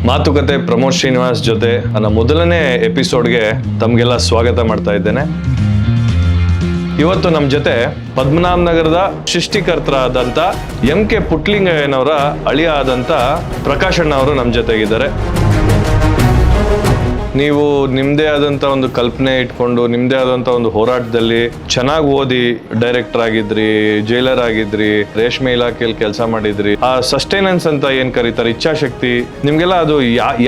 ಮಾತುಕತೆ ಪ್ರಮೋದ್ ಶ್ರೀನಿವಾಸ್ ಜೊತೆ ನನ್ನ ಮೊದಲನೇ ಎಪಿಸೋಡ್ಗೆ ತಮಗೆಲ್ಲ ಸ್ವಾಗತ ಮಾಡ್ತಾ ಇದ್ದೇನೆ. ಇವತ್ತು ನಮ್ಮ ಜೊತೆ ಪದ್ಮನಾಭ ನಗರದ ಸೃಷ್ಟಿಕರ್ತರಾದಂಥ MK ಪುಟ್ಲಿಂಗಯ್ಯನವರ ಅಳಿಯ ಆದಂಥ ಪ್ರಕಾಶ್ ಅಣ್ಣ ಅವರು ನಮ್ಮ ಜೊತೆಗಿದ್ದಾರೆ. ನೀವು ನಿಮ್ಮದೇ ಆದಂಥ ಒಂದು ಕಲ್ಪನೆ ಇಟ್ಕೊಂಡು ನಿಮ್ಮದೇ ಆದಂಥ ಒಂದು ಹೋರಾಟದಲ್ಲಿ ಚೆನ್ನಾಗಿ ಓದಿ ಡೈರೆಕ್ಟರ್ ಆಗಿದ್ರಿ, ಜೈಲರ್ ಆಗಿದ್ರಿ, ರೇಷ್ಮೆ ಇಲಾಖೆಯಲ್ಲಿ ಕೆಲಸ ಮಾಡಿದ್ರಿ. ಆ ಸಸ್ಟೈನೆನ್ಸ್ ಅಂತ ಏನು ಕರೀತಾರೆ, ಇಚ್ಛಾಶಕ್ತಿ ನಿಮಗೆಲ್ಲ ಅದು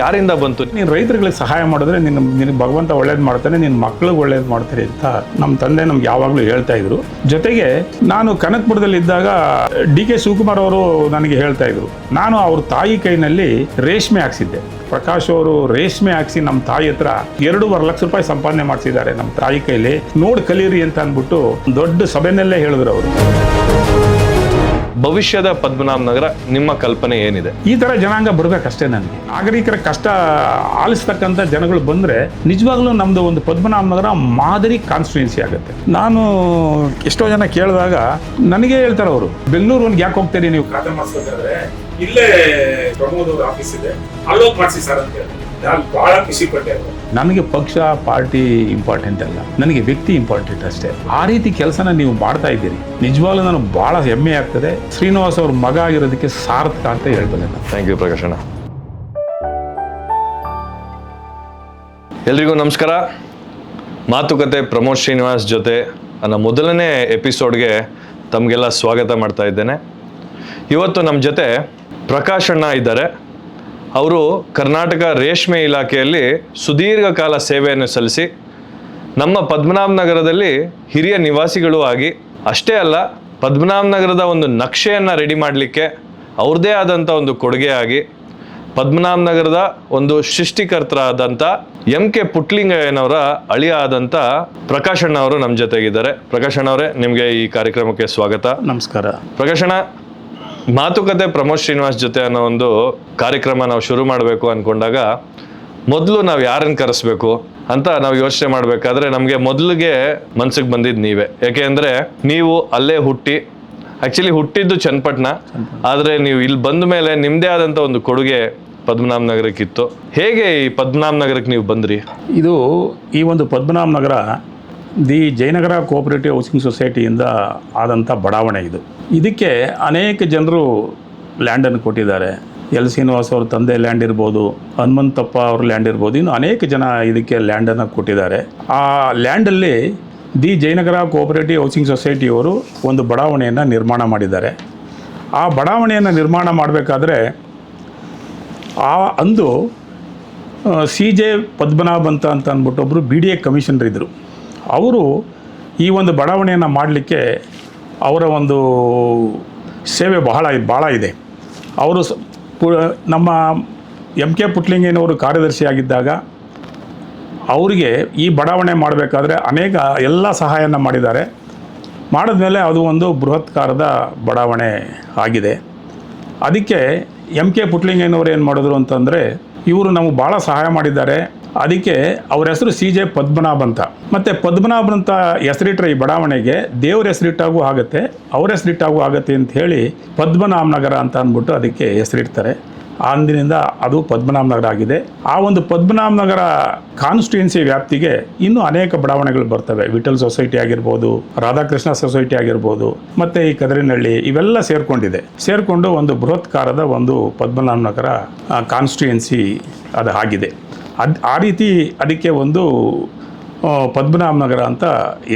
ಯಾರಿಂದ ಬಂತು? ನೀನು ರೈತರುಗಳಿಗೆ ಸಹಾಯ ಮಾಡಿದ್ರೆ ನಿನಗೆ ಭಗವಂತ ಒಳ್ಳೇದು ಮಾಡ್ತಾನೆ, ನಿನ್ನ ಮಕ್ಳಿಗೆ ಒಳ್ಳೇದು ಮಾಡ್ತಾರೆ ಅಂತ ನಮ್ಮ ತಂದೆ ನಮ್ಗೆ ಯಾವಾಗಲೂ ಹೇಳ್ತಾ ಇದ್ರು. ಜೊತೆಗೆ ನಾನು ಕನಕಪುರದಲ್ಲಿ ಇದ್ದಾಗ DK ಶಿವಕುಮಾರ್ ಅವರು ನನಗೆ ಹೇಳ್ತಾ ಇದ್ರು, ನಾನು ಅವ್ರ ತಾಯಿ ಕೈನಲ್ಲಿ ರೇಷ್ಮೆ ಹಾಕ್ಸಿದ್ದೆ. ಪ್ರಕಾಶ್ ಅವರು ರೇಷ್ಮೆ ಹಾಕ್ಸಿ ನಮ್ಮ ತಾಯಿ ಹತ್ರ 2.5 ಲಕ್ಷ ರೂಪಾಯಿ ಸಂಪಾದನೆ ಮಾಡಿಸಿದ್ದಾರೆ ನಮ್ಮ ತಾಯಿ ಕೈಲಿ. ನೋಡಿ ಕಲೀರಿ ಅಂತ ಅಂದ್ಬಿಟ್ಟು ದೊಡ್ಡ ಸಭೆನಲ್ಲೇ ಹೇಳಿದ್ರು ಅವರು. ಭವಿಷ್ಯದ ಪದ್ಮನಾಭ ನಗರ ನಿಮ್ಮ ಕಲ್ಪನೆ ಏನಿದೆ? ಈ ತರ ಜನಾಂಗ ಬರ್ಬೇಕಷ್ಟೇ. ನನಗೆ ನಾಗರಿಕರ ಕಷ್ಟ ಆಲಿಸ್ತಕ್ಕಂಥ ಜನಗಳು ಬಂದ್ರೆ ನಿಜವಾಗ್ಲೂ ನಮ್ದು ಒಂದು ಪದ್ಮನಾಭ ನಗರ ಮಾದರಿ ಕಾನ್ಸ್ಟಿಟ್ಯೂನ್ಸಿ ಆಗುತ್ತೆ. ನಾನು ಎಷ್ಟೋ ಜನ ಕೇಳಿದಾಗ ನನಗೆ ಹೇಳ್ತಾರೆ ಅವರು, ಬೆಂಗಳೂರಿಗೆ ಯಾಕೆ ಹೋಗ್ತೀರಿ ನೀವು ಖಾತೆ ಮಾಡಿಸ್ಬೇಕಾದ್ರೆ, ಇಲ್ಲೇ ಪ್ರಮೋದ್ ಅವ್ರ ಆಫೀಸ್ ಇದೆ, ಅಲ್ಲೋಗಿ ಮಾಡಿಸಿ ಸರ್ ಅಂತ ಹೇಳಿ. ನಾನು ಬಹಳ ಖುಷಿ ಪಟ್ಟೆ. ನನಗೆ ಪಕ್ಷ ಪಾರ್ಟಿ ಇಂಪಾರ್ಟೆಂಟ್ ಅಲ್ಲ, ನನಗೆ ವ್ಯಕ್ತಿ ಇಂಪಾರ್ಟೆಂಟ್ ಅಷ್ಟೇ. ಆ ರೀತಿ ಕೆಲಸನ ನೀವು ಮಾಡ್ತಾ ಇದ್ದೀರಿ, ನಿಜವಾಗ್ಲೂ ನನಗೆ ಬಹಳ ಹೆಮ್ಮೆ ಆಗ್ತದೆ. ಶ್ರೀನಿವಾಸ್ ಅವ್ರ ಮಗ ಆಗಿರೋದಕ್ಕೆ ಸಾರ್ಥಕ ಅಂತ ಹೇಳ್ತೇನೆ. ಥ್ಯಾಂಕ್ ಯು ಪ್ರಕಾಶ್ ಅಣ್ಣ. ಎಲ್ರಿಗೂ ನಮಸ್ಕಾರ. ಮಾತುಕತೆ ಪ್ರಮೋದ್ ಶ್ರೀನಿವಾಸ್ ಜೊತೆ ನನ್ನ ಮೊದಲನೇ ಎಪಿಸೋಡ್ಗೆ ತಮಗೆಲ್ಲ ಸ್ವಾಗತ ಮಾಡ್ತಾ ಇದ್ದೇನೆ. ಇವತ್ತು ನಮ್ಮ ಜೊತೆ ಪ್ರಕಾಶ್ ಅಣ್ಣ ಇದ್ದಾರೆ. ಅವರು ಕರ್ನಾಟಕ ರೇಷ್ಮೆ ಇಲಾಖೆಯಲ್ಲಿ ಸುದೀರ್ಘ ಕಾಲ ಸೇವೆಯನ್ನು ಸಲ್ಲಿಸಿ ನಮ್ಮ ಪದ್ಮನಾಭ ನಗರದಲ್ಲಿ ಹಿರಿಯ ನಿವಾಸಿಗಳು ಆಗಿ, ಅಷ್ಟೇ ಅಲ್ಲ ಪದ್ಮನಾಭ ನಗರದ ಒಂದು ನಕ್ಷೆಯನ್ನು ರೆಡಿ ಮಾಡಲಿಕ್ಕೆ ಅವ್ರದ್ದೇ ಆದಂಥ ಒಂದು ಕೊಡುಗೆ ಆಗಿ ಪದ್ಮನಾಭ ನಗರದ ಒಂದು ಸೃಷ್ಟಿಕರ್ತರಾದಂಥ MK ಪುಟ್ಲಿಂಗಯ್ಯನವರ ಅಳಿಯ ಆದಂಥ ಪ್ರಕಾಶ್ ಅಣ್ಣ ಅವರು ನಮ್ಮ ಜೊತೆಗಿದ್ದಾರೆ. ಪ್ರಕಾಶ್ ಅಣ್ಣ ಅವರೇ, ನಿಮಗೆ ಈ ಕಾರ್ಯಕ್ರಮಕ್ಕೆ ಸ್ವಾಗತ. ನಮಸ್ಕಾರ. ಪ್ರಕಾಶ್ ಅಣ್ಣ, ಮಾತುಕತೆ ಪ್ರಮೋದ್ ಶ್ರೀನಿವಾಸ್ ಜೊತೆ ಅನ್ನೋ ಒಂದು ಕಾರ್ಯಕ್ರಮ ನಾವು ಶುರು ಮಾಡಬೇಕು ಅಂದ್ಕೊಂಡಾಗ ಮೊದಲು ನಾವು ಯಾರನ್ನು ಕರೆಸ್ಬೇಕು ಅಂತ ನಾವು ಯೋಚನೆ ಮಾಡಬೇಕಾದ್ರೆ ನಮಗೆ ಮೊದಲಿಗೆ ಮನ್ಸಿಗೆ ಬಂದಿದ್ದು ನೀವೇ. ಯಾಕೆ ಅಂದರೆ ನೀವು ಅಲ್ಲೇ ಹುಟ್ಟಿ, ಆ್ಯಕ್ಚುಲಿ ಹುಟ್ಟಿದ್ದು ಚನ್ನಪಟ್ಟಣ, ಆದರೆ ನೀವು ಇಲ್ಲಿ ಬಂದ ಮೇಲೆ ನಿಮ್ಮದೇ ಆದಂಥ ಒಂದು ಕೊಡುಗೆ ಪದ್ಮನಾಭ ನಗರಕ್ಕಿತ್ತು. ಹೇಗೆ ಈ ಪದ್ಮನಾಭ ನಗರಕ್ಕೆ ನೀವು ಬಂದ್ರಿ? ಇದು ಈ ಒಂದು ಪದ್ಮನಾಭ ನಗರ ದಿ ಜಯನಗರ ಕೋಆಪರೇಟಿವ್ ಹೌಸಿಂಗ್ ಸೊಸೈಟಿಯಿಂದ ಆದಂಥ ಬಡಾವಣೆ ಇದು. ಇದಕ್ಕೆ ಅನೇಕ ಜನರು ಲ್ಯಾಂಡನ್ನು ಕೊಟ್ಟಿದ್ದಾರೆ. ಶ್ರೀನಿವಾಸ್ ಅವ್ರ ತಂದೆ ಲ್ಯಾಂಡ್ ಇರ್ಬೋದು, ಹನುಮಂತಪ್ಪ ಅವ್ರ ಲ್ಯಾಂಡ್ ಇರ್ಬೋದು, ಇನ್ನು ಅನೇಕ ಜನ ಇದಕ್ಕೆ ಲ್ಯಾಂಡನ್ನು ಕೊಟ್ಟಿದ್ದಾರೆ. ಆ ಲ್ಯಾಂಡಲ್ಲಿ ದಿ ಜಯನಗರ ಕೋಆಪರೇಟಿವ್ ಹೌಸಿಂಗ್ ಸೊಸೈಟಿಯವರು ಒಂದು ಬಡಾವಣೆಯನ್ನು ನಿರ್ಮಾಣ ಮಾಡಿದ್ದಾರೆ. ಆ ಬಡಾವಣೆಯನ್ನು ನಿರ್ಮಾಣ ಮಾಡಬೇಕಾದ್ರೆ ಅಂದು CJ ಪದ್ಮನಾಭ್ ಅಂತ ಅಂದ್ಬಿಟ್ಟು ಒಬ್ಬರು BDA ಕಮಿಷನರ್ ಇದ್ದರು. ಅವರು ಈ ಒಂದು ಬಡಾವಣೆಯನ್ನು ಮಾಡಲಿಕ್ಕೆ ಅವರ ಒಂದು ಸೇವೆ ಬಹಳ ಇದೆ. ಅವರು ನಮ್ಮ MK ಪುಟ್ಲಿಂಗಯ್ಯನವರು ಕಾರ್ಯದರ್ಶಿಯಾಗಿದ್ದಾಗ ಅವರಿಗೆ ಈ ಬಡಾವಣೆ ಮಾಡಬೇಕಾದ್ರೆ ಅನೇಕ ಎಲ್ಲ ಸಹಾಯನ ಮಾಡಿದ್ದಾರೆ. ಮಾಡಿದ್ಮೇಲೆ ಅದು ಒಂದು ಬೃಹತ್ಕಾರದ ಬಡಾವಣೆ ಆಗಿದೆ. ಅದಕ್ಕೆ MK ಪುಟ್ಲಿಂಗಯ್ಯನವರು ಏನು ಮಾಡಿದ್ರು ಅಂತಂದರೆ, ಇವರು ನಮಗೆ ಭಾಳ ಸಹಾಯ ಮಾಡಿದ್ದಾರೆ. ಅದಕ್ಕೆ ಅವ್ರ ಹೆಸರು CJ ಪದ್ಮನಾಭ್ ಅಂತ. ಮತ್ತು ಪದ್ಮನಾಭ್ ಅಂತ ಹೆಸರಿಟ್ಟರೆ ಈ ಬಡಾವಣೆಗೆ ದೇವ್ರ ಹೆಸರಿಟ್ಟಾಗೂ ಆಗುತ್ತೆ, ಅವ್ರ ಹೆಸರಿಟ್ಟಾಗೂ ಆಗುತ್ತೆ ಅಂತ ಹೇಳಿ ಪದ್ಮನಾಭ ನಗರ ಅಂತ ಅಂದ್ಬಿಟ್ಟು ಅದಕ್ಕೆ ಹೆಸರಿಡ್ತಾರೆ. ಅಂದಿನಿಂದ ಅದು ಪದ್ಮನಾಭ ನಗರ ಆಗಿದೆ. ಆ ಒಂದು ಪದ್ಮನಾಭ ನಗರ ಕಾನ್ಸ್ಟಿಟ್ಯೂನ್ಸಿ ವ್ಯಾಪ್ತಿಗೆ ಇನ್ನೂ ಅನೇಕ ಬಡಾವಣೆಗಳು ಬರ್ತವೆ. ವಿಠಲ್ ಸೊಸೈಟಿ ಆಗಿರ್ಬೋದು, ರಾಧಾಕೃಷ್ಣ ಸೊಸೈಟಿ ಆಗಿರ್ಬೋದು, ಮತ್ತು ಈ ಕದರಿನಹಳ್ಳಿ, ಇವೆಲ್ಲ ಸೇರಿಕೊಂಡು ಒಂದು ಬೃಹತ್ಕಾರದ ಒಂದು ಪದ್ಮನಾಭ ನಗರ ಕಾನ್ಸ್ಟಿಟ್ಯೂನ್ಸಿ ಅದು ಆಗಿದೆ. ಆ ರೀತಿ ಅದಕ್ಕೆ ಒಂದು ಪದ್ಮನಾಭ ನಗರ ಅಂತ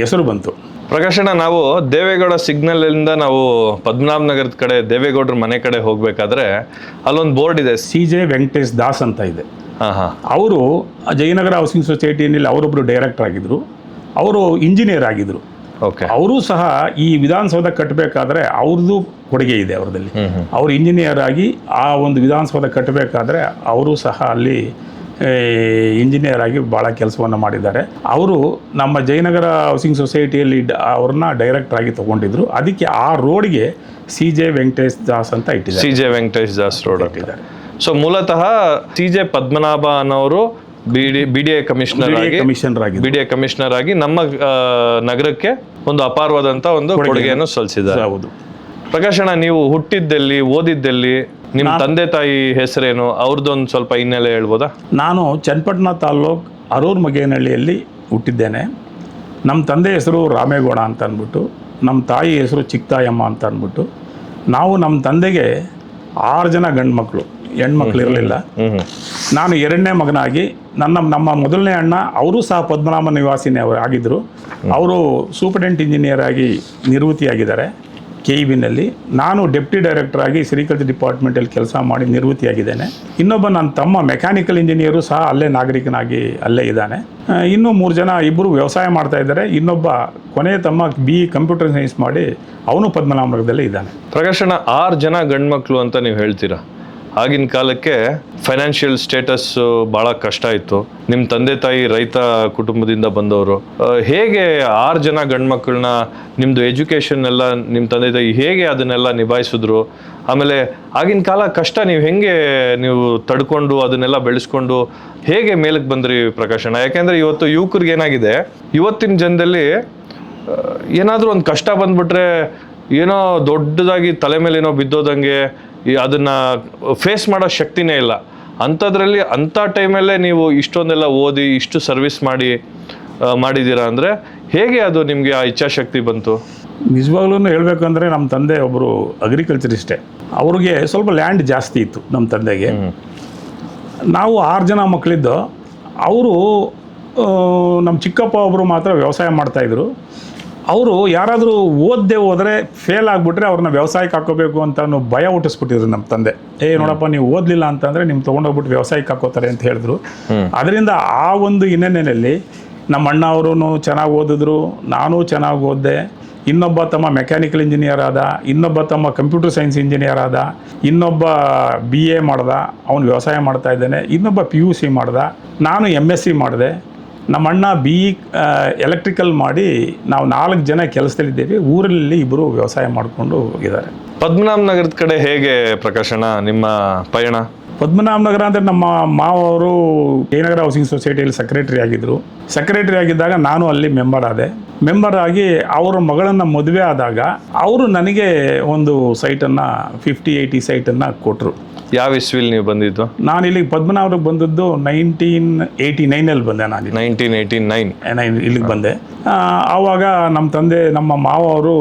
ಹೆಸರು ಬಂತು. ಪ್ರಕಾಶ್ ಅಣ್ಣ, ನಾವು ದೇವೇಗೌಡ ಸಿಗ್ನಲಿಂದ ನಾವು ಪದ್ಮನಾಭ ನಗರದ ಕಡೆ ದೇವೇಗೌಡರ ಮನೆ ಕಡೆ ಹೋಗಬೇಕಾದ್ರೆ ಅಲ್ಲೊಂದು ಬೋರ್ಡ್ ಇದೆ, CJ ವೆಂಕಟೇಶ್ ದಾಸ್ ಅಂತ ಇದೆ. ಅವರು ಜಯನಗರ ಹೌಸಿಂಗ್ ಸೊಸೈಟಿನಲ್ಲಿ ಅವರೊಬ್ಬರು ಡೈರೆಕ್ಟರ್ ಆಗಿದ್ದರು, ಅವರು ಇಂಜಿನಿಯರ್ ಆಗಿದ್ದರು. ಅವರು ಸಹ ಈ ವಿಧಾನಸೌಧ ಕಟ್ಟಬೇಕಾದ್ರೆ ಅವ್ರದ್ದು ಕೊಡುಗೆ ಇದೆ ಅವರದಲ್ಲಿ. ಅವರು ಇಂಜಿನಿಯರ್ ಆಗಿ ಆ ಒಂದು ವಿಧಾನಸೌಧ ಕಟ್ಟಬೇಕಾದ್ರೆ ಅವರು ಸಹ ಅಲ್ಲಿ ಇಂಜಿನಿಯರ್ ಆಗಿ ಭಾಳ ಕೆಲಸವನ್ನು ಮಾಡಿದ್ದಾರೆ. ಅವರು ನಮ್ಮ ಜಯನಗರ ಹೌಸಿಂಗ್ ಸೊಸೈಟಿಯಲ್ಲಿ ಅವ್ರನ್ನ ಡೈರೆಕ್ಟರ್ ಆಗಿ ತೊಗೊಂಡಿದ್ರು. ಅದಕ್ಕೆ ಆ ರೋಡ್ಗೆ CJ ವೆಂಕಟೇಶ್ ದಾಸ್ ಅಂತ ಇಟ್ಟಿದ್ದಾರೆ. CJ ವೆಂಕಟೇಶ್ ದಾಸ್ ರೋಡ್ ಇಟ್ಟಿದ್ದಾರೆ. ಸೊ ಮೂಲತಃ CJ ಪದ್ಮನಾಭ ಅನ್ನೋರು BDA ಕಮಿಷನರ್ ಆಗಿ ನಮ್ಮ ನಗರಕ್ಕೆ ಒಂದು ಅಪಾರವಾದಂಥ ಒಂದು ಕೊಡುಗೆಯನ್ನು ಸಲ್ಲಿಸಿದ್ದಾರೆ. ಹೌದು. ಪ್ರಕಾಶ್ ಅಣ್ಣ, ನೀವು ಹುಟ್ಟಿದ್ದಲ್ಲಿ, ಓದಿದ್ದಲ್ಲಿ, ನಿಮ್ಮ ತಂದೆ ತಾಯಿ ಹೆಸರೇನು, ಅವ್ರದ್ದೊಂದು ಸ್ವಲ್ಪ ಹಿನ್ನೆಲೆ ಹೇಳ್ಬೋದಾ? ನಾನು ಚನ್ನಪಟ್ಟಣ ತಾಲ್ಲೂಕು ಅರೂರು ಮಗೇನಹಳ್ಳಿಯಲ್ಲಿ ಹುಟ್ಟಿದ್ದೇನೆ. ನಮ್ಮ ತಂದೆ ಹೆಸರು ರಾಮೇಗೌಡ ಅಂತ ಅಂದ್ಬಿಟ್ಟು, ನಮ್ಮ ತಾಯಿ ಹೆಸರು ಚಿಕ್ಕತಾಯಮ್ಮ ಅಂತ ಅಂದ್ಬಿಟ್ಟು. ನಾವು ನಮ್ಮ ತಂದೆಗೆ 6 ಜನ ಗಂಡು ಮಕ್ಕಳು, ಹೆಣ್ಮಕ್ಳು ಇರಲಿಲ್ಲ. ನಾನು 2ನೇ ಮಗನಾಗಿ ನಮ್ಮ ಮೊದಲನೇ ಅಣ್ಣ ಅವರು ಸಹ ಪದ್ಮನಾಭ ನಿವಾಸಿನೇ ಅವರು ಆಗಿದ್ದರು. ಅವರು ಸೂಪರ್ಡೆಂಟ್ ಇಂಜಿನಿಯರ್ ಆಗಿ ನಿವೃತ್ತಿಯಾಗಿದ್ದಾರೆ KEB-ನಲ್ಲಿ. ನಾನು ಡೆಪ್ಟಿ ಡೈರೆಕ್ಟರ್ ಆಗಿ ಸೆರಿಕಲ್ಚರ್ ಡಿಪಾರ್ಟ್ಮೆಂಟಲ್ಲಿ ಕೆಲಸ ಮಾಡಿ ನಿವೃತ್ತಿಯಾಗಿದ್ದೇನೆ. ಇನ್ನೊಬ್ಬ ನನ್ನ ತಮ್ಮ ಮೆಕ್ಯಾನಿಕಲ್ ಇಂಜಿನಿಯರು ಸಹ ಅಲ್ಲೇ ನಾಗರಿಕನಾಗಿ ಅಲ್ಲೇ ಇದ್ದಾನೆ. ಇನ್ನೂ 3 ಜನ, ಇಬ್ಬರು ವ್ಯವಸಾಯ ಮಾಡ್ತಾ ಇದ್ದಾರೆ. ಇನ್ನೊಬ್ಬ ಕೊನೆಯ ತಮ್ಮ BE ಕಂಪ್ಯೂಟರ್ ಸೈನ್ಸ್ ಮಾಡಿ ಅವನು ಪದ್ಮನಾಭನಗರದಲ್ಲೇ ಇದ್ದಾನೆ. ಪ್ರಕಾಶಣ್ಣ, 6 ಜನ ಗಂಡ್ಮಕ್ಳು ಅಂತ ನೀವು ಹೇಳ್ತೀರಾ. ಆಗಿನ ಕಾಲಕ್ಕೆ ಫೈನಾನ್ಷಿಯಲ್ ಸ್ಟೇಟಸ್ ಭಾಳ ಕಷ್ಟ ಇತ್ತು. ನಿಮ್ಮ ತಂದೆ ತಾಯಿ ರೈತ ಕುಟುಂಬದಿಂದ ಬಂದವರು. ಹೇಗೆ 6 ಜನ ಗಂಡ್ಮಕ್ಳನ್ನ, ನಿಮ್ಮದು ಎಜುಕೇಷನ್ ಎಲ್ಲ ನಿಮ್ಮ ತಂದೆ ತಾಯಿ ಹೇಗೆ ಅದನ್ನೆಲ್ಲ ನಿಭಾಯಿಸಿದ್ರು? ಆಮೇಲೆ ಆಗಿನ ಕಾಲ ಕಷ್ಟ ನೀವು ತಡ್ಕೊಂಡು ಅದನ್ನೆಲ್ಲ ಬೆಳೆಸ್ಕೊಂಡು ಹೇಗೆ ಮೇಲಕ್ಕೆ ಬಂದ್ರಿ ಪ್ರಕಾಶಣ್ಣ? ಯಾಕೆಂದರೆ ಇವತ್ತು ಯುವಕರಿಗೆ ಏನಾಗಿದೆ, ಇವತ್ತಿನ ಜನದಲ್ಲಿ ಏನಾದರೂ ಒಂದು ಕಷ್ಟ ಬಂದ್ಬಿಟ್ರೆ ಏನೋ ದೊಡ್ಡದಾಗಿ ತಲೆ ಮೇಲೆ ಏನೋ ಬಿದ್ದೋದಂಗೆ ಅದನ್ನು ಫೇಸ್ ಮಾಡೋ ಶಕ್ತಿನೇ ಇಲ್ಲ. ಅಂಥದ್ರಲ್ಲಿ ಅಂಥ ಟೈಮಲ್ಲೇ ನೀವು ಇಷ್ಟೊಂದೆಲ್ಲ ಓದಿ ಇಷ್ಟು ಸರ್ವಿಸ್ ಮಾಡಿದ್ದೀರಾ ಅಂದರೆ ಹೇಗೆ ಅದು ನಿಮಗೆ ಆ ಇಚ್ಛಾಶಕ್ತಿ ಬಂತು? ನಿಜವಾಗ್ಲೂ ಹೇಳಬೇಕಂದ್ರೆ ನಮ್ಮ ತಂದೆ ಒಬ್ಬರು ಅಗ್ರಿಕಲ್ಚರಿಸ್ಟೇ. ಅವ್ರಿಗೆ ಸ್ವಲ್ಪ ಲ್ಯಾಂಡ್ ಜಾಸ್ತಿ ಇತ್ತು ನಮ್ಮ ತಂದೆಗೆ. ನಾವು 6 ಜನ ಮಕ್ಕಳಿದ್ದು. ಅವರು ನಮ್ಮ ಚಿಕ್ಕಪ್ಪ ಒಬ್ಬರು ಮಾತ್ರ ವ್ಯವಸಾಯ ಮಾಡ್ತಾಯಿದ್ರು. ಅವರು ಯಾರಾದರೂ ಓದದೆ ಹೋದರೆ ಫೇಲ್ ಆಗಿಬಿಟ್ರೆ ಅವ್ರನ್ನ ವ್ಯವಸಾಯಕ್ಕೆ ಹಾಕೋಬೇಕು ಅಂತ ಭಯ ಹುಟ್ಟಿಸ್ಬಿಟ್ಟಿದ್ರು ನಮ್ಮ ತಂದೆ. ನೋಡಪ್ಪ, ನೀವು ಓದಲಿಲ್ಲ ಅಂತಂದರೆ ನಿಮ್ಮ ತೊಗೊಂಡೋಗ್ಬಿಟ್ಟು ವ್ಯವಸಾಯಕ್ಕೆ ಹಾಕೋತಾರೆ ಅಂತ ಹೇಳಿದ್ರು. ಅದರಿಂದ ಆ ಒಂದು ಹಿನ್ನೆಲೆಯಲ್ಲಿ ನಮ್ಮ ಅಣ್ಣ ಅವರು ಚೆನ್ನಾಗಿ ಓದಿದ್ರು, ನಾನು ಚೆನ್ನಾಗಿ ಓದಿದೆ. ಇನ್ನೊಬ್ಬ ತಮ್ಮ ಮೆಕ್ಯಾನಿಕಲ್ ಇಂಜಿನಿಯರ್ ಆದ, ಇನ್ನೊಬ್ಬ ತಮ್ಮ ಕಂಪ್ಯೂಟರ್ ಸೈನ್ಸ್ ಇಂಜಿನಿಯರ್ ಆದ, ಇನ್ನೊಬ್ಬ BA ಮಾಡ್ದ, ಅವನು ವ್ಯವಸಾಯ ಮಾಡ್ತಾ ಇದ್ದಾನೆ. ಇನ್ನೊಬ್ಬ PUC ಮಾಡ್ದ, ನಾನು MSc ಮಾಡಿದೆ. ನಮ್ಮ ಅಣ್ಣ BE ಎಲೆಕ್ಟ್ರಿಕಲ್ ಮಾಡಿ ನಾವು 4 ಜನ ಕೆಲಸದಲ್ಲಿದ್ದೇವೆ. ಊರಲ್ಲಿ ಇಬ್ಬರು ವ್ಯವಸಾಯ ಮಾಡಿಕೊಂಡು ಇದ್ದಾರೆ. ಪದ್ಮನಾಭನಗರದ ಕಡೆ ಹೇಗೆ ಪ್ರಕಾಶಣ್ಣ ನಿಮ್ಮ ಪಯಣ? ಪದ್ಮನಾಭನಗರ ಅಂದರೆ ನಮ್ಮ ಮಾವರು ಜಯನಗರ ಹೌಸಿಂಗ್ ಸೊಸೈಟಿಯಲ್ಲಿ ಸೆಕ್ರೆಟರಿ ಆಗಿದ್ದರು. ಸೆಕ್ರೆಟರಿ ಆಗಿದ್ದಾಗ ನಾನು ಅಲ್ಲಿ ಮೆಂಬರ್ ಆಗಿ ಅವರ ಮಗಳನ್ನು ಮದುವೆ ಆದಾಗ ಅವರು ನನಗೆ ಒಂದು ಸೈಟನ್ನು 50-80 ಸೈಟನ್ನು ಕೊಟ್ಟರು. ಯಾವ ಇಸ್ವಿಲ್ ನೀವು ಬಂದಿದ್ದು? ನಾನು ಇಲ್ಲಿಗೆ ಪದ್ಮನಾಭರಿಗೆ ಬಂದದ್ದು 1989 ಬಂದೆ. ನಾನು 1989 ಇಲ್ಲಿಗೆ ಬಂದೆ. ಆವಾಗ ನಮ್ಮ ತಂದೆ, ನಮ್ಮ ಮಾವ ಅವರು,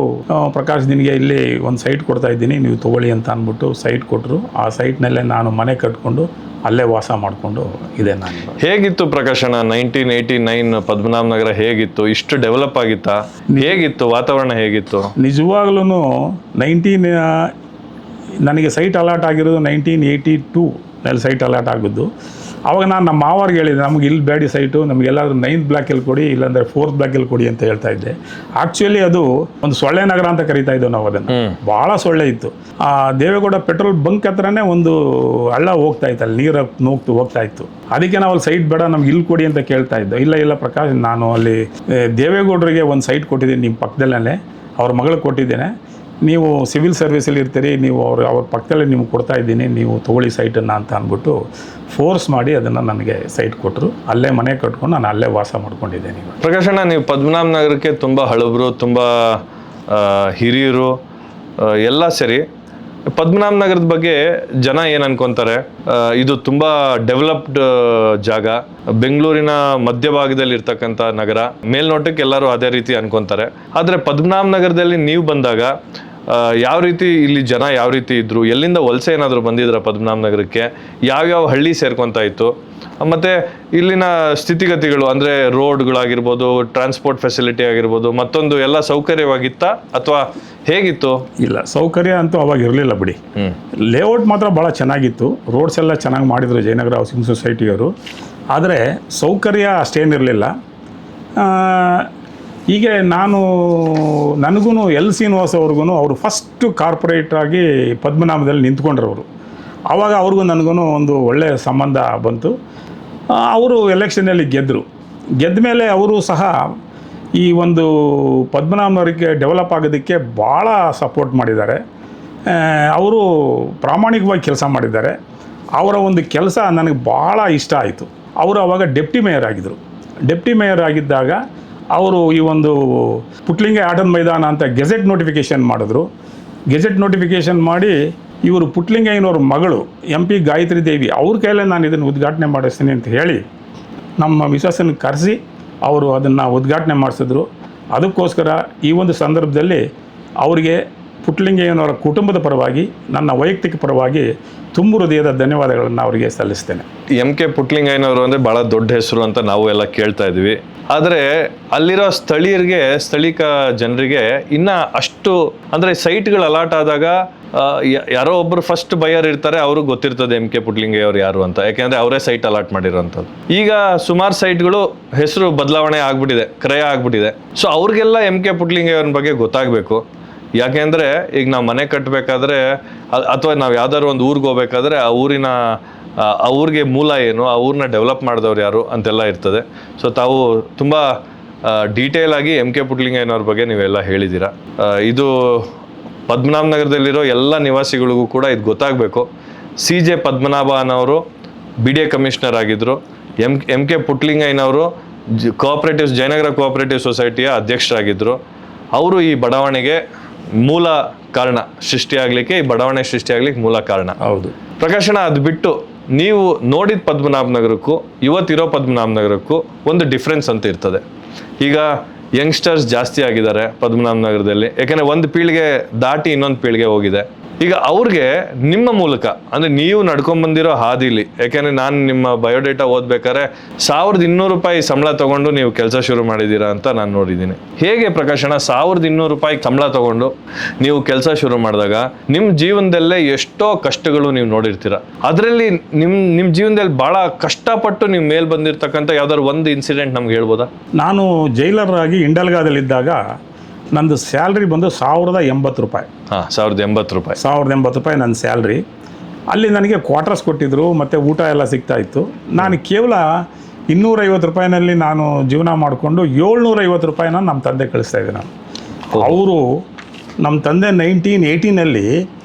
ಪ್ರಕಾಶ್ ನಿನಗೆ ಇಲ್ಲಿ ಒಂದು ಸೈಟ್ ಕೊಡ್ತಾ ಇದ್ದೀನಿ, ನೀವು ತೊಗೊಳ್ಳಿ ಅಂತ ಅಂದ್ಬಿಟ್ಟು ಸೈಟ್ ಕೊಟ್ಟರು. ಆ ಸೈಟ್ನಲ್ಲೇ ನಾನು ಮನೆ ಕಟ್ಕೊಂಡು ಅಲ್ಲೇ ವಾಸ ಮಾಡಿಕೊಂಡು ಇದೆ ನಾನು. ಹೇಗಿತ್ತು ಪ್ರಕಾಶಣ್ಣ 1989 ಪದ್ಮನಾಭನಗರ ಹೇಗಿತ್ತು? ಇಷ್ಟು ಡೆವಲಪ್ ಆಗಿತ್ತಾ? ಹೇಗಿತ್ತು ವಾತಾವರಣ? ಹೇಗಿತ್ತು? ನಿಜವಾಗ್ಲೂ ನನಗೆ ಸೈಟ್ ಅಲಾಟ್ ಆಗಿರೋದು 1982 ಸೈಟ್ ಅಲಾಟ್ ಆಗಿದ್ದು. ಆವಾಗ ನಾನು ನಮ್ಮ ಮಾವರ್ಗೆ ಹೇಳಿದೆ, ನಮ್ಗೆ ಇಲ್ಲಿ ಬೇಡಿ ಸೈಟು, ನಮಗೆಲ್ಲಾದ್ರೂ 9th ಬ್ಲಾಕಲ್ಲಿ ಕೊಡಿ, ಇಲ್ಲಾಂದರೆ 4th ಬ್ಲಾಕಲ್ಲಿ ಕೊಡಿ ಅಂತ ಹೇಳ್ತಾ ಇದ್ದೆ. ಆ್ಯಕ್ಚುಲಿ ಅದು ಒಂದು ಸೊಳ್ಳೆ ನಗರ ಅಂತ ಕರಿತಾ ಇದ್ದೆವು ನಾವು ಅದನ್ನು. ಭಾಳ ಸೊಳ್ಳೆ ಇತ್ತು. ಆ ದೇವೇಗೌಡ ಪೆಟ್ರೋಲ್ ಬಂಕ್ ಹತ್ರನೇ ಒಂದು ಹಳ್ಳ ಹೋಗ್ತಾ ಇತ್ತು, ಅಲ್ಲಿ ನೀರು ಹೋಗ್ತಾ ಇತ್ತು. ಅದಕ್ಕೆ ನಾವು ಅಲ್ಲಿ ಸೈಟ್ ಬೇಡ, ನಮ್ಗೆ ಇಲ್ಲಿ ಕೊಡಿ ಅಂತ ಕೇಳ್ತಾ ಇದ್ದೋ. ಇಲ್ಲ ಪ್ರಕಾಶ್, ನಾನು ಅಲ್ಲಿ ದೇವೇಗೌಡರಿಗೆ ಒಂದು ಸೈಟ್ ಕೊಟ್ಟಿದ್ದೀನಿ ನಿಮ್ಮ ಪಕ್ಕದಲ್ಲೇ, ಅವ್ರ ಮಗಳಿಗೆ ಕೊಟ್ಟಿದ್ದೇನೆ. ನೀವು ಸಿವಿಲ್ ಸರ್ವಿಸಲ್ಲಿ ಇರ್ತೀರಿ, ನೀವು ಅವ್ರ ಪಕ್ಕದಲ್ಲೇ ನಿಮ್ಗೆ ಕೊಡ್ತಾ ಇದ್ದೀನಿ, ನೀವು ತೊಗೊಳ್ಳಿ ಸೈಟನ್ನು ಅಂತ ಅಂದ್ಬಿಟ್ಟು ಫೋರ್ಸ್ ಮಾಡಿ ಅದನ್ನು ನನಗೆ ಸೈಟ್ ಕೊಟ್ಟರು. ಅಲ್ಲೇ ಮನೆ ಕಟ್ಕೊಂಡು ನಾನು ಅಲ್ಲೇ ವಾಸ ಮಾಡ್ಕೊಂಡಿದ್ದೇನೆ. ಪ್ರಕಾಶಣ್ಣ, ನೀವು ಪದ್ಮನಾಭನಗರಕ್ಕೆ ತುಂಬ ಹಳಬರು, ತುಂಬ ಹಿರಿಯರು ಎಲ್ಲ ಸರಿ. ಪದ್ಮನಾಭನಗರದ ಬಗ್ಗೆ ಜನ ಏನು ಅನ್ಕೊತಾರೆ, ಇದು ತುಂಬ ಡೆವಲಪ್ಡ್ ಜಾಗ, ಬೆಂಗಳೂರಿನ ಮಧ್ಯಭಾಗದಲ್ಲಿ ಇರ್ತಕ್ಕಂಥ ನಗರ, ಮೇಲ್ನೋಟಕ್ಕೆ ಎಲ್ಲರೂ ಅದೇ ರೀತಿ ಅನ್ಕೊತಾರೆ. ಆದರೆ ಪದ್ಮನಾಭನಗರದಲ್ಲಿ ನೀವು ಬಂದಾಗ ಯಾವ ರೀತಿ ಇಲ್ಲಿ ಜನ ಯಾವ ರೀತಿ ಇದ್ರು, ಎಲ್ಲಿಂದ ವಲಸೆ ಏನಾದರೂ ಬಂದಿದ್ರ ಪದ್ಮನಾಭನಗರಕ್ಕೆ, ಯಾವ್ಯಾವ ಹಳ್ಳಿ ಸೇರ್ಕೊತಾ ಇತ್ತು, ಮತ್ತು ಇಲ್ಲಿನ ಸ್ಥಿತಿಗತಿಗಳು ಅಂದರೆ ರೋಡ್ಗಳಾಗಿರ್ಬೋದು, ಟ್ರಾನ್ಸ್ಪೋರ್ಟ್ ಫೆಸಿಲಿಟಿ ಆಗಿರ್ಬೋದು, ಮತ್ತೊಂದು ಎಲ್ಲ ಸೌಕರ್ಯವಾಗಿತ್ತಾ ಅಥವಾ ಹೇಗಿತ್ತು? ಇಲ್ಲ, ಸೌಕರ್ಯ ಅಂತೂ ಅವಾಗ ಇರಲಿಲ್ಲ ಬಿಡಿ. ಲೇಔಟ್ ಮಾತ್ರ ಭಾಳ ಚೆನ್ನಾಗಿತ್ತು, ರೋಡ್ಸ್ ಎಲ್ಲ ಚೆನ್ನಾಗಿ ಮಾಡಿದರು ಜಯನಗರ ಹೌಸಿಂಗ್ ಸೊಸೈಟಿಯವರು. ಆದರೆ ಸೌಕರ್ಯ ಅಷ್ಟೇನಿರಲಿಲ್ಲ. ಹೀಗೆ ನನಗೂ ಎಲ್ ಶ್ರೀನಿವಾಸ್ ಅವ್ರಿಗೂ ಅವರು ಫಸ್ಟು ಕಾರ್ಪೊರೇಟ್ರಾಗಿ ಪದ್ಮನಾಭದಲ್ಲಿ ನಿಂತ್ಕೊಂಡ್ರವರು. ಆವಾಗ ಅವ್ರಿಗೂ ನನಗೂ ಒಂದು ಒಳ್ಳೆಯ ಸಂಬಂಧ ಬಂತು. ಅವರು ಎಲೆಕ್ಷನಲ್ಲಿ ಗೆದ್ದ ಮೇಲೆ ಅವರು ಸಹ ಈ ಒಂದು ಪದ್ಮನಾಭನಗರಕ್ಕೆ ಡೆವಲಪ್ ಆಗೋದಕ್ಕೆ ಭಾಳ ಸಪೋರ್ಟ್ ಮಾಡಿದ್ದಾರೆ. ಅವರು ಪ್ರಾಮಾಣಿಕವಾಗಿ ಕೆಲಸ ಮಾಡಿದ್ದಾರೆ. ಅವರ ಒಂದು ಕೆಲಸ ನನಗೆ ಭಾಳ ಇಷ್ಟ ಆಯಿತು. ಅವರು ಆವಾಗ ಡೆಪ್ಟಿ ಮೇಯರ್ ಆಗಿದ್ದಾಗ ಅವರು ಈ ಒಂದು ಪುಟ್ಲಿಂಗೆ ಆಟದ ಮೈದಾನ ಅಂತ ಗೆಜೆಟ್ ನೋಟಿಫಿಕೇಷನ್ ಮಾಡಿದ್ರು. ಗೆಜೆಟ್ ನೋಟಿಫಿಕೇಷನ್ ಮಾಡಿ ಇವರು ಪುಟ್ಲಿಂಗಯ್ಯನವ್ರ ಮಗಳು MP ಗಾಯತ್ರಿ ದೇವಿ ಅವ್ರ ಕೈಲೇ ನಾನು ಇದನ್ನು ಉದ್ಘಾಟನೆ ಮಾಡಿಸ್ತೀನಿ ಅಂತ ಹೇಳಿ ನಮ್ಮ ಮಿಸಸ್ಸನ್ನು ಕರೆಸಿ ಅವರು ಅದನ್ನು ಉದ್ಘಾಟನೆ ಮಾಡಿಸಿದ್ರು. ಅದಕ್ಕೋಸ್ಕರ ಈ ಒಂದು ಸಂದರ್ಭದಲ್ಲಿ ಅವರಿಗೆ ಪುಟ್ಲಿಂಗಯ್ಯನವರ ಕುಟುಂಬದ ಪರವಾಗಿ ನನ್ನ ವೈಯಕ್ತಿಕ ಪರವಾಗಿ ತುಂಬ ಹೃದಯದ ಧನ್ಯವಾದಗಳನ್ನು ಅವರಿಗೆ ಸಲ್ಲಿಸ್ತೇನೆ. MK ಪುಟ್ಲಿಂಗಯ್ಯನವರು ಅಂದರೆ ಭಾಳ ದೊಡ್ಡ ಹೆಸರು ಅಂತ ನಾವು ಎಲ್ಲ ಕೇಳ್ತಾ ಇದ್ವಿ. ಆದರೆ ಅಲ್ಲಿರೋ ಸ್ಥಳೀಕ ಜನರಿಗೆ ಇನ್ನು ಅಷ್ಟು ಅಂದರೆ ಸೈಟ್ಗಳು ಅಲಾಟ್ ಆದಾಗ ಯಾರೋ ಒಬ್ಬರು ಫಸ್ಟ್ ಬಯರ್ ಇರ್ತಾರೆ, ಅವ್ರಿಗೆ ಗೊತ್ತಿರ್ತದೆ MK ಪುಟ್ಲಿಂಗಯ್ಯ ಅವ್ರು ಯಾರು ಅಂತ, ಯಾಕೆಂದರೆ ಅವರೇ ಸೈಟ್ ಅಲಾಟ್ ಮಾಡಿರೋಂಥದ್ದು. ಈಗ ಸುಮಾರು ಸೈಟ್ಗಳು ಹೆಸರು ಬದಲಾವಣೆ ಆಗ್ಬಿಟ್ಟಿದೆ, ಕ್ರಯ ಆಗ್ಬಿಟ್ಟಿದೆ. ಸೊ ಅವ್ರಿಗೆಲ್ಲ MK ಪುಟ್ಲಿಂಗಯ್ಯ ಅವ್ರ ಬಗ್ಗೆ ಗೊತ್ತಾಗಬೇಕು. ಯಾಕೆಂದರೆ ಈಗ ನಾವು ಮನೆ ಕಟ್ಟಬೇಕಾದ್ರೆ ಅಥವಾ ನಾವು ಯಾವ್ದಾದ್ರು ಒಂದು ಊರಿಗೆ ಹೋಗ್ಬೇಕಾದ್ರೆ ಆ ಊರಿಗೆ ಮೂಲ ಏನು, ಆ ಊರನ್ನ ಡೆವಲಪ್ ಮಾಡಿದವ್ರು ಯಾರು ಅಂತೆಲ್ಲ ಇರ್ತದೆ. ಸೊ ತಾವು ತುಂಬ ಡೀಟೇಲ್ ಆಗಿ MK ಪುಟ್ಲಿಂಗಯ್ಯನವ್ರ ಬಗ್ಗೆ ನೀವೆಲ್ಲ ಹೇಳಿದ್ದೀರಾ. ಇದು ಪದ್ಮನಾಭ ನಗರದಲ್ಲಿರೋ ಎಲ್ಲ ನಿವಾಸಿಗಳಿಗೂ ಕೂಡ ಇದು ಗೊತ್ತಾಗಬೇಕು. CJ ಪದ್ಮನಾಭ ಅನ್ನೋರು BDA ಕಮಿಷನರ್ ಆಗಿದ್ದರು. MK ಪುಟ್ಲಿಂಗಯ್ಯನವರು ಜಯನಗರ ಕೋಆಪರೇಟಿವ್ ಸೊಸೈಟಿಯ ಅಧ್ಯಕ್ಷರಾಗಿದ್ದರು. ಅವರು ಈ ಬಡಾವಣೆಗೆ ಮೂಲ ಕಾರಣ ಈ ಬಡಾವಣೆ ಸೃಷ್ಟಿಯಾಗ್ಲಿಕ್ಕೆ ಮೂಲ ಕಾರಣ. ಹೌದು ಪ್ರಕಾಶನ, ಅದು ಬಿಟ್ಟು ನೀವು ನೋಡಿದ ಪದ್ಮನಾಭ ನಗರಕ್ಕೂ ಇವತ್ತಿರೋ ಪದ್ಮನಾಭ ನಗರಕ್ಕೂ ಒಂದು ಡಿಫ್ರೆನ್ಸ್ ಅಂತ ಇರ್ತದೆ. ಈಗ ಯಂಗ್ಸ್ಟರ್ಸ್ ಜಾಸ್ತಿ ಆಗಿದ್ದಾರೆ ಪದ್ಮನಾಭ ನಗರದಲ್ಲಿ, ಯಾಕಂದರೆ ಒಂದು ಪೀಳಿಗೆ ದಾಟಿ ಇನ್ನೊಂದು ಪೀಳಿಗೆ ಹೋಗಿದೆ. ಈಗ ಅವ್ರಿಗೆ ನಿಮ್ಮ ಮೂಲಕ ಅಂದರೆ ನೀವು ನಡ್ಕೊಂಡ್ಬಂದಿರೋ ಹಾದಿಲಿ, ಯಾಕೆಂದರೆ ನಾನು ನಿಮ್ಮ ಬಯೋಡೇಟಾ ಓದ್ಬೇಕಾದ್ರೆ 1200 ರೂಪಾಯಿ ಸಂಬಳ ತೊಗೊಂಡು ನೀವು ಕೆಲಸ ಶುರು ಮಾಡಿದ್ದೀರಾ ಅಂತ ನಾನು ನೋಡಿದ್ದೀನಿ. ಹೇಗೆ ಪ್ರಕಾಶನ 1200 ರೂಪಾಯಿ ಸಂಬಳ ತೊಗೊಂಡು ನೀವು ಕೆಲಸ ಶುರು ಮಾಡಿದಾಗ ನಿಮ್ಮ ಜೀವನದಲ್ಲೇ ಎಷ್ಟೋ ಕಷ್ಟಗಳು ನೀವು ನೋಡಿರ್ತೀರ. ಅದರಲ್ಲಿ ನಿಮ್ಮ ಜೀವನದಲ್ಲಿ ಭಾಳ ಕಷ್ಟಪಟ್ಟು ನೀವು ಮೇಲೆ ಬಂದಿರ್ತಕ್ಕಂಥ ಯಾವ್ದಾದ್ರು ಒಂದು ಇನ್ಸಿಡೆಂಟ್ ನಮ್ಗೆ ಹೇಳ್ಬೋದಾ? ನಾನು ಜೈಲರ್ ಆಗಿ ಇಂಡಲ್ಗಾದಲ್ಲಿದ್ದಾಗ ನಂದು ಸ್ಯಾಲ್ರಿ ಬಂದು 1080 ರೂಪಾಯಿ. 1080 ರೂಪಾಯಿ 1080 ರೂಪಾಯಿ ನನ್ನ ಸ್ಯಾಲ್ರಿ. ಅಲ್ಲಿ ನನಗೆ ಕ್ವಾರ್ಟರ್ಸ್ ಕೊಟ್ಟಿದ್ದರು ಮತ್ತು ಊಟ ಎಲ್ಲ ಸಿಗ್ತಾಯಿತ್ತು. ನಾನು ಕೇವಲ 250 ರೂಪಾಯಿನಲ್ಲಿ ನಾನು ಜೀವನ ಮಾಡಿಕೊಂಡು 750 ರೂಪಾಯಿನ ನಮ್ಮ ತಂದೆ ಕಳಿಸ್ತಾಯಿದ್ದೆ ನಾನು. ಅವರು ನಮ್ಮ ತಂದೆ 1918ನಲ್ಲಿ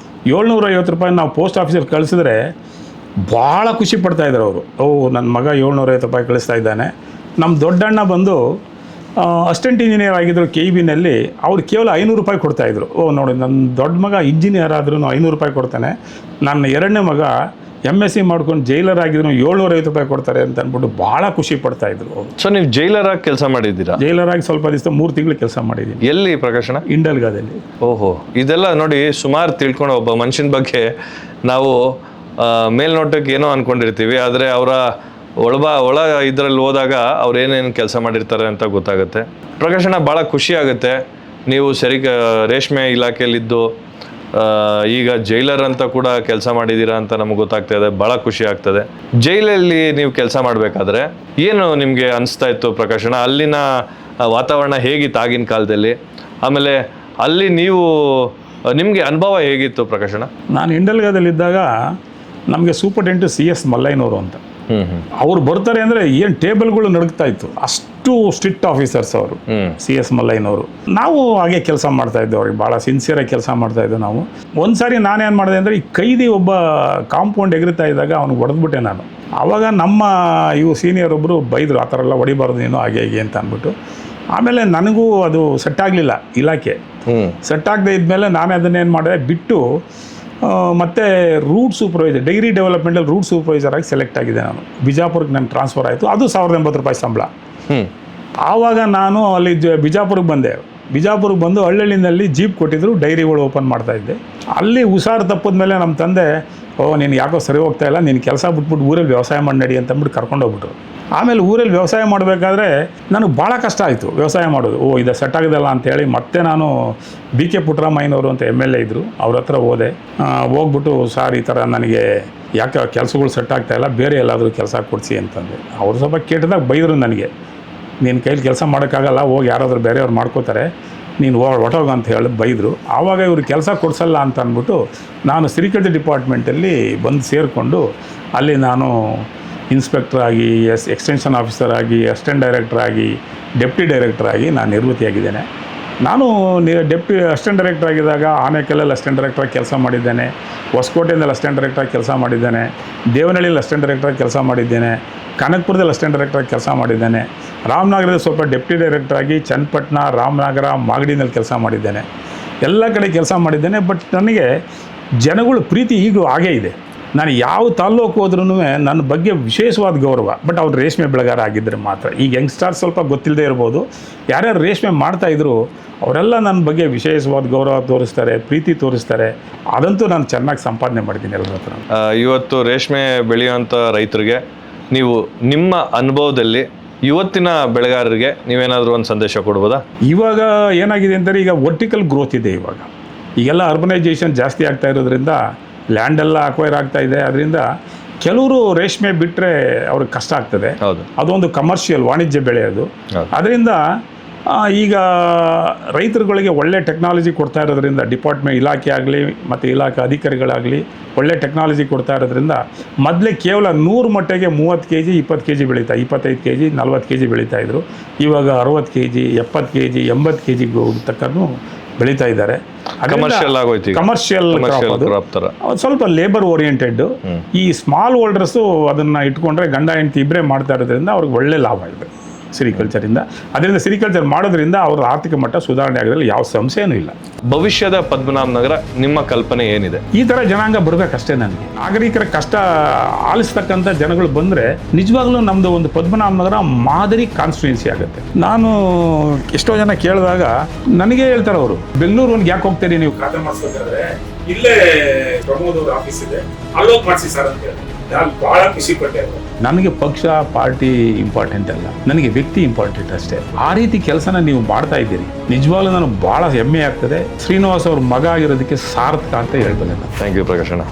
750 ರೂಪಾಯಿ ನಾವು ಪೋಸ್ಟ್ ಆಫೀಸಲ್ಲಿ ಕಳಿಸಿದ್ರೆ ಭಾಳ ಖುಷಿ ಪಡ್ತಾಯಿದ್ರು ಅವರು. ನನ್ನ ಮಗ 750 ರೂಪಾಯಿ ಕಳಿಸ್ತಾ ಇದ್ದಾನೆ. ನಮ್ಮ ದೊಡ್ಡಣ್ಣ ಬಂದು ಅಸಿಸ್ಟೆಂಟ್ ಇಂಜಿನಿಯರ್ ಆಗಿದ್ದರು KEBನಲ್ಲಿ. ಅವ್ರು ಕೇವಲ 500 ರೂಪಾಯಿ ಕೊಡ್ತಾಯಿದ್ರು. ನೋಡಿ, ನನ್ನ ದೊಡ್ಡ ಮಗ ಇಂಜಿನಿಯರ್ ಆದ್ರೂ 500 ರೂಪಾಯಿ ಕೊಡ್ತಾನೆ, ನನ್ನ ಎರಡನೇ ಮಗ MSc ಮಾಡ್ಕೊಂಡು ಜೈಲರ್ ಆಗಿದ್ರು 750 ರೂಪಾಯಿ ಕೊಡ್ತಾರೆ ಅಂತ ಅಂದ್ಬಿಟ್ಟು ಭಾಳ ಖುಷಿ ಪಡ್ತಾಯಿದ್ರು. ಸೊ ನೀವು ಜೈಲರಾಗಿ ಕೆಲಸ ಮಾಡಿದ್ದೀರಾ? ಜೈಲರಾಗಿ ಸ್ವಲ್ಪ ದಿವಸ 3 ತಿಂಗಳು ಕೆಲಸ ಮಾಡಿದ್ದೀನಿ. ಎಲ್ಲಿ ಪ್ರಕಾಶನ? ಇಂಡಲ್ಗಾದಲ್ಲಿ. ಓಹೋ, ಇದೆಲ್ಲ ನೋಡಿ ಸುಮಾರು ತಿಳ್ಕೊಂಡು ಒಬ್ಬ ಮನುಷ್ಯನ ಬಗ್ಗೆ ನಾವು ಮೇಲ್ನೋಟಕ್ಕೆ ಏನೋ ಅಂದ್ಕೊಂಡಿರ್ತೀವಿ, ಆದರೆ ಅವರ ಒಳ ಇದರಲ್ಲಿ ಹೋದಾಗ ಅವ್ರು ಏನೇನು ಕೆಲಸ ಮಾಡಿರ್ತಾರೆ ಅಂತ ಗೊತ್ತಾಗುತ್ತೆ. ಪ್ರಕಾಶನ, ಭಾಳ ಖುಷಿ ಆಗುತ್ತೆ ನೀವು ರೇಷ್ಮೆ ಇಲಾಖೆಯಲ್ಲಿದ್ದು ಈಗ ಜೈಲರ್ ಅಂತ ಕೂಡ ಕೆಲಸ ಮಾಡಿದ್ದೀರಾ ಅಂತ ನಮಗೆ ಗೊತ್ತಾಗ್ತಾ ಇದೆ. ಭಾಳ ಖುಷಿ ಆಗ್ತದೆ. ಜೈಲಲ್ಲಿ ನೀವು ಕೆಲಸ ಮಾಡಬೇಕಾದ್ರೆ ಏನು ನಿಮಗೆ ಅನಿಸ್ತಾ ಇತ್ತು ಪ್ರಕಾಶನ? ಅಲ್ಲಿನ ವಾತಾವರಣ ಹೇಗಿತ್ತು ಆಗಿನ ಕಾಲದಲ್ಲಿ? ಆಮೇಲೆ ಅಲ್ಲಿ ನಿಮಗೆ ಅನುಭವ ಹೇಗಿತ್ತು ಪ್ರಕಾಶನ? ನಾನು ಇಂಡಲ್ಗಾದಲ್ಲಿದ್ದಾಗ ನಮಗೆ ಸೂಪರ್ಟೆಂಡೆಂಟ್ CS ಮಲ್ಲಯ್ಯನವರು ಅಂತ ಅವ್ರು ಬರ್ತಾರೆ ಅಂದರೆ ಏನು ಟೇಬಲ್ಗಳು ನಡುಗ್ತಾ ಇತ್ತು, ಅಷ್ಟು ಸ್ಟ್ರಿಕ್ಟ್ ಆಫೀಸರ್ಸ್ ಅವರು CS ಮಲ್ಲಯ್ಯನವರು. ನಾವು ಹಾಗೆ ಕೆಲಸ ಮಾಡ್ತಾ ಇದ್ದೆವು, ಅವ್ರಿಗೆ ಭಾಳ ಸಿನ್ಸಿಯರಾಗಿ ಕೆಲಸ ಮಾಡ್ತಾ ಇದ್ದೆವು ನಾವು. ಒಂದು ಸಾರಿ ನಾನೇನು ಮಾಡಿದೆ ಅಂದರೆ, ಈ ಕೈದಿ ಒಬ್ಬ ಕಾಂಪೌಂಡ್ ಎಗರಿತಾ ಇದ್ದಾಗ ಅವ್ನಿಗೆ ಹೊಡೆದ್ಬಿಟ್ಟೆ ನಾನು. ಆವಾಗ ನಮ್ಮ ಸೀನಿಯರ್ ಒಬ್ಬರು ಬೈದರು, ಆ ಥರ ಎಲ್ಲ ಹೊಡಿಬಾರ್ದು ನೀನು ಹಾಗೆ ಹೀಗೆ ಅಂತ ಅಂದ್ಬಿಟ್ಟು. ಆಮೇಲೆ ನನಗೂ ಅದು ಸೆಟ್ ಆಗಲಿಲ್ಲ, ಇಲಾಖೆ ಸೆಟ್ ಆಗದೆ ಇದ್ಮೇಲೆ ನಾನೇ ಅದನ್ನೇನು ಮಾಡಿದೆ, ಬಿಟ್ಟು ಮತ್ತು ರೂಟ್ ಸೂಪರ್ವೈಸರ್, ಡೈರಿ ಡೆವಲಪ್ಮೆಂಟಲ್ಲಿ ರೂಟ್ ಸೂಪರ್ವೈಸರ್ ಆಗಿ ಸೆಲೆಕ್ಟ್ ಆಗಿದೆ ನಾನು. ಬಿಜಾಪುರಕ್ಕೆ ನಾನು ಟ್ರಾನ್ಸ್ಫರ್ ಆಯಿತು. ಅದು 1080 ರೂಪಾಯಿ ಸಂಬಳ. ಆವಾಗ ನಾನು ಅಲ್ಲಿ ಬಿಜಾಪುರಕ್ಕೆ ಬಂದೆ. ಬಿಜಾಪುರಕ್ಕೆ ಬಂದು ಹಳ್ಳಿನಲ್ಲಿ ಜೀಪ್ ಕೊಟ್ಟಿದ್ರು, ಡೈರಿಗಳು ಓಪನ್ ಮಾಡ್ತಾಯಿದ್ದೆ. ಅಲ್ಲಿ ಹುಷಾರು ತಪ್ಪಿದ ಮೇಲೆ ನಮ್ಮ ತಂದೆ, ನೀನು ಯಾಕೋ ಸರಿ ಹೋಗ್ತಾ ಇಲ್ಲ, ನೀನು ಕೆಲಸ ಬಿಟ್ಬಿಟ್ಟು ಊರಲ್ಲಿ ವ್ಯವಸಾಯ ಮಾಡಿ ನಡಿ ಅಂತಂದ್ಬಿಟ್ಟು ಕರ್ಕೊಂಡೋಗ್ಬಿಟ್ರು. ಆಮೇಲೆ ಊರಲ್ಲಿ ವ್ಯವಸಾಯ ಮಾಡಬೇಕಾದ್ರೆ ನನಗೆ ಭಾಳ ಕಷ್ಟ ಆಯಿತು ವ್ಯವಸಾಯ ಮಾಡೋದು. ಇದು ಸೆಟ್ ಆಗೋದಲ್ಲ ಅಂತೇಳಿ ಮತ್ತೆ ನಾನು BK ಪುಟ್ಟರಾಮಯ್ಯನವರು ಅಂತ MLA ಇದ್ದರು, ಅವ್ರ ಹತ್ರ ಹೋದೆ. ಹೋಗ್ಬಿಟ್ಟು, ಸರ್ ಈ ಥರ ನನಗೆ ಯಾಕೆ ಕೆಲಸಗಳು ಸೆಟ್ ಆಗ್ತಾಯಿಲ್ಲ, ಬೇರೆ ಎಲ್ಲಾದರೂ ಕೆಲಸ ಕೊಡಿಸಿ ಅಂತಂದೆ. ಅವರು ಸ್ವಲ್ಪ ಕೆಟ್ಟದಾಗ ಬೈದರು ನನಗೆ, ನಿನ್ನ ಕೈಲಿ ಕೆಲಸ ಮಾಡೋಕ್ಕಾಗಲ್ಲ, ಹೋಗಿ ಯಾರಾದರೂ ಬೇರೆಯವ್ರು ಮಾಡ್ಕೋತಾರೆ, ನೀನು ಹೊಟ್ಟೋಗ ಅಂತ ಹೇಳಿ ಬೈದರು. ಆವಾಗ ಇವರು ಕೆಲಸ ಕೊಡಿಸಲ್ಲ ಅಂತ ಅಂದ್ಬಿಟ್ಟು ನಾನು ಸಿರಿಕಲ್ಚರ್ ಡಿಪಾರ್ಟ್ಮೆಂಟಲ್ಲಿ ಬಂದು ಸೇರಿಕೊಂಡು ಅಲ್ಲಿ ನಾನು ಇನ್ಸ್ಪೆಕ್ಟರ್ ಆಗಿ, ಎಕ್ಸ್ಟೆನ್ಷನ್ ಆಫೀಸರ್ ಆಗಿ, ಅಸಿಸ್ಟೆಂಟ್ ಡೈರೆಕ್ಟರ್ ಆಗಿ, ಡೆಪ್ಟಿ ಡೈರೆಕ್ಟರ್ ಆಗಿ ನಾನು ನಿವೃತ್ತಿಯಾಗಿದ್ದೇನೆ. ನಾನು ಡೆಪ್ಟಿ ಅಸಿಸ್ಟೆಂಟ್ ಡೈರೆಕ್ಟರ್ ಆಗಿದ್ದಾಗ ಆನೇಕಲ್ಲಲ್ಲಿ ಅಸಿಸ್ಟೆಂಟ್ ಡೈರೆಕ್ಟರಾಗಿ ಕೆಲಸ ಮಾಡಿದ್ದೇನೆ, ಹೊಸಕೋಟೆಯಲ್ಲಿ ಅಸಿಸ್ಟೆಂಟ್ ಡೈರೆಕ್ಟರಾಗಿ ಕೆಲಸ ಮಾಡಿದ್ದೇನೆ, ದೇವನಹಳ್ಳಿಯಲ್ಲಿ ಅಸಿಸ್ಟೆಂಟ್ ಡೈರೆಕ್ಟರಾಗಿ ಕೆಲಸ ಮಾಡಿದ್ದೇನೆ, ಕನಕಪುರದಲ್ಲಿ ಅಸಿಸ್ಟೆಂಟ್ ಡೈರೆಕ್ಟರಾಗಿ ಕೆಲಸ ಮಾಡಿದ್ದೇನೆ, ರಾಮನಗರದಲ್ಲಿ ಸ್ವಲ್ಪ ಡೆಪ್ಟಿ ಡೈರೆಕ್ಟರಾಗಿ ಚನ್ನಪಟ್ಟಣ, ರಾಮನಗರ, ಮಾಗಡಿನಲ್ಲಿ ಕೆಲಸ ಮಾಡಿದ್ದೇನೆ. ಎಲ್ಲ ಕಡೆ ಕೆಲಸ ಮಾಡಿದ್ದೇನೆ. ಬಟ್ ನನಗೆ ಜನಗಳ ಪ್ರೀತಿ ಈಗೂ ಹಾಗೇ ಇದೆ. ನಾನು ಯಾವ ತಾಲ್ಲೂಕು ಹೋದ್ರೂ ನನ್ನ ಬಗ್ಗೆ ವಿಶೇಷವಾದ ಗೌರವ. ಬಟ್ ಅವ್ರು ರೇಷ್ಮೆ ಬೆಳೆಗಾರ ಆಗಿದ್ದರೆ ಮಾತ್ರ. ಈಗ ಯಂಗ್ಸ್ಟಾರ್ಸ್ ಸ್ವಲ್ಪ ಗೊತ್ತಿಲ್ಲದೆ ಇರ್ಬೋದು, ಯಾರ್ಯಾರು ರೇಷ್ಮೆ ಮಾಡ್ತಾಯಿದ್ರು ಅವರೆಲ್ಲ ನನ್ನ ಬಗ್ಗೆ ವಿಶೇಷವಾದ ಗೌರವ ತೋರಿಸ್ತಾರೆ, ಪ್ರೀತಿ ತೋರಿಸ್ತಾರೆ. ಅದಂತೂ ನಾನು ಚೆನ್ನಾಗಿ ಸಂಪಾದನೆ ಮಾಡಿದ್ದೀನಿ ಎಲ್ಲರ ಹತ್ರ. ಇವತ್ತು ರೇಷ್ಮೆ ಬೆಳೆಯುವಂಥ ರೈತರಿಗೆ ನೀವು ನಿಮ್ಮ ಅನುಭವದಲ್ಲಿ ಇವತ್ತಿನ ಬೆಳೆಗಾರರಿಗೆ ನೀವೇನಾದರೂ ಒಂದು ಸಂದೇಶ ಕೊಡ್ಬೋದಾ? ಇವಾಗ ಏನಾಗಿದೆ ಅಂದರೆ ಈಗ ವರ್ಟಿಕಲ್ ಗ್ರೋತ್ ಇದೆ. ಈಗೆಲ್ಲ ಅರ್ಬನೈಜೇಷನ್ ಜಾಸ್ತಿ ಆಗ್ತಾ ಇರೋದ್ರಿಂದ ಲ್ಯಾಂಡೆಲ್ಲ ಅಕ್ವೈರ್ ಆಗ್ತಾ ಇದೆ. ಅದರಿಂದ ಕೆಲವರು ರೇಷ್ಮೆ ಬಿಟ್ಟರೆ ಅವ್ರಿಗೆ ಕಷ್ಟ ಆಗ್ತದೆ. ಅದೊಂದು ಕಮರ್ಷಿಯಲ್ ವಾಣಿಜ್ಯ ಬೆಳೆ ಅದು. ಅದರಿಂದ ಈಗ ರೈತರುಗಳಿಗೆ ಒಳ್ಳೆ ಟೆಕ್ನಾಲಜಿ ಕೊಡ್ತಾ ಇರೋದ್ರಿಂದ ಡಿಪಾರ್ಟ್ಮೆಂಟ್ ಇಲಾಖೆ ಆಗಲಿ ಮತ್ತು ಇಲಾಖೆ ಅಧಿಕಾರಿಗಳಾಗಲಿ ಒಳ್ಳೆ ಟೆಕ್ನಾಲಜಿ ಕೊಡ್ತಾ ಇರೋದ್ರಿಂದ ಮೊದಲೇ ಕೇವಲ 100 ಮಟ್ಟಿಗೆ 30 kg 20 kg ಬೆಳೀತಾ, 25 kg 40 kg ಬೆಳೀತಾಯಿದ್ರು. ಇವಾಗ 60 kg 70 kg 80 kg ತಕ್ಕೂ ಬೆಳೀತಾ ಇದ್ದಾರೆ. ಕಮರ್ಷಿಯಲ್ ಕ್ರಾಪ್ ತರ ಸ್ವಲ್ಪ ಲೇಬರ್ ಓರಿಯೆಂಟೆಡ್. ಈ ಸ್ಮಾಲ್ ಹೋಲ್ಡರ್ಸು ಅದನ್ನ ಇಟ್ಕೊಂಡ್ರೆ ಗಂಡ ಹೆಂಡತಿ ಇಬ್ಬರೇ ಮಾಡ್ತಾ ಇರೋದ್ರಿಂದ ಅವ್ರಿಗೆ ಒಳ್ಳೆ ಲಾಭ ಇದೆ ಸಿರಿಕಲ್ಚರಿಂದ. ಅದರಿಂದ ಸಿರಿಕಲ್ಚರ್ ಮಾಡೋದ್ರಿಂದ ಅವ್ರ ಆರ್ಥಿಕ ಮಟ್ಟ ಸುಧಾರಣೆ ಆಗೋದ್ರಲ್ಲಿ ಯಾವ ಸಮಸ್ಯೆನೂ ಇಲ್ಲ. ಭವಿಷ್ಯದ ಪದ್ಮನಾಭ ನಗರ ನಿಮ್ಮ ಕಲ್ಪನೆ ಏನಿದೆ? ಈ ಥರ ಜನಾಂಗ ಬರಬೇಕಷ್ಟೇ. ನನಗೆ ನಾಗರಿಕರ ಕಷ್ಟ ಆಲಿಸ್ತಕ್ಕಂಥ ಜನಗಳು ಬಂದರೆ ನಿಜವಾಗ್ಲೂ ನಮ್ಮದು ಒಂದು ಪದ್ಮನಾಭ ನಗರ ಮಾದರಿ ಕಾನ್ಸ್ಟಿಟ್ಯೂನ್ಸಿ ಆಗುತ್ತೆ. ನಾನು ಎಷ್ಟೋ ಜನ ಕೇಳಿದಾಗ ನನಗೆ ಹೇಳ್ತಾರೆ ಅವರು, ಬೆಂಗಳೂರು ಯಾಕೆ ಹೋಗ್ತೀರಿ ನೀವು ಖಾತೆ ಮಾಡಿಸ್ಬೇಕಾದ್ರೆ, ಇಲ್ಲೇ ಪ್ರಮೋದ್ ಅವ್ರ ಆಫೀಸ್ ಇದೆ, ಅಲ್ಲೋಗಿ ಮಾಡಿಸಿ ಸರ್ ಅಂತ ಹೇಳಿ. ನಾನು ಬಹಳ ಖುಷಿ ಪಟ್ಟೆ. ನನಗೆ ಪಕ್ಷ ಪಾರ್ಟಿ ಇಂಪಾರ್ಟೆಂಟ್ ಅಲ್ಲ, ನನಗೆ ವ್ಯಕ್ತಿ ಇಂಪಾರ್ಟೆಂಟ್ ಅಷ್ಟೇ. ಆ ರೀತಿ ಕೆಲಸನ ನೀವು ಮಾಡ್ತಾ ಇದ್ದೀರಿ, ನಿಜವಾಗ್ಲೂ ನನಗೆ ಬಹಳ ಹೆಮ್ಮೆ ಆಗ್ತದೆ. ಶ್ರೀನಿವಾಸ್ ಅವ್ರ ಮಗ ಆಗಿರೋದಕ್ಕೆ ಸಾರ್ಥಕ ಅಂತ ಹೇಳ್ಬೋದು. ಥ್ಯಾಂಕ್ ಯು ಪ್ರಕಾಶ್ ಅಣ್ಣ.